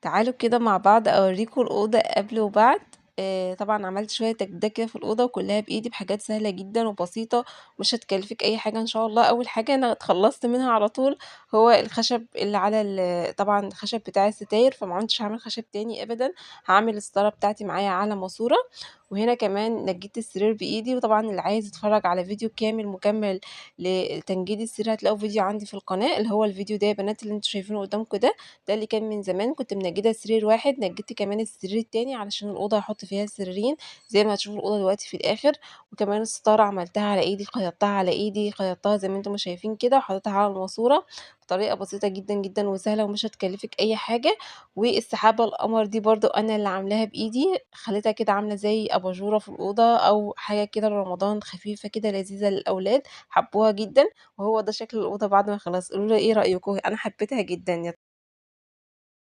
تعالوا كده مع بعض اوريكم الاوضه قبل وبعد. طبعا عملت شويه تجديدات كده في الاوضه وكلها بايدي بحاجات سهله جدا وبسيطه، مش هتكلفك اي حاجه ان شاء الله. اول حاجه انا اتخلصت منها على طول هو الخشب اللي على طبعا الخشب بتاع الستاير، فما عدتش هعمل خشب تاني ابدا. هعمل الستاره بتاعتي معايا على ماسوره. وهنا كمان نجيت السرير بايدي، وطبعا اللي عايز يتفرج على فيديو كامل مكمل لتنجيد السرير هتلاقوا فيديو عندي في القناه، اللي هو الفيديو ده يا بنات اللي انتوا شايفينه قدامكم ده اللي كان من زمان. كنت منجده سرير واحد، نجدت كمان السرير التاني علشان الاوضه هحط فيها سريرين زي ما هتشوفوا الاوضه دلوقتي في الاخر. وكمان الستاره عملتها على ايدي، خيطتها على ايدي، خيطتها زي ما انتم ما شايفين كده، وحطيتها على الماسوره بطريقه بسيطه جدا جدا وسهله ومش هتكلفك اي حاجه. والسحابه القمر دي برضو انا اللي عاملاها بايدي، خليتها كده عامله زي اباجوره في الاوضه او حاجه كده رمضان خفيفه كده لذيذه للاولاد، حبوها جدا. وهو ده شكل الاوضه بعد ما خلاص. قولوا لي ايه رايكم، انا حبيتها جدا.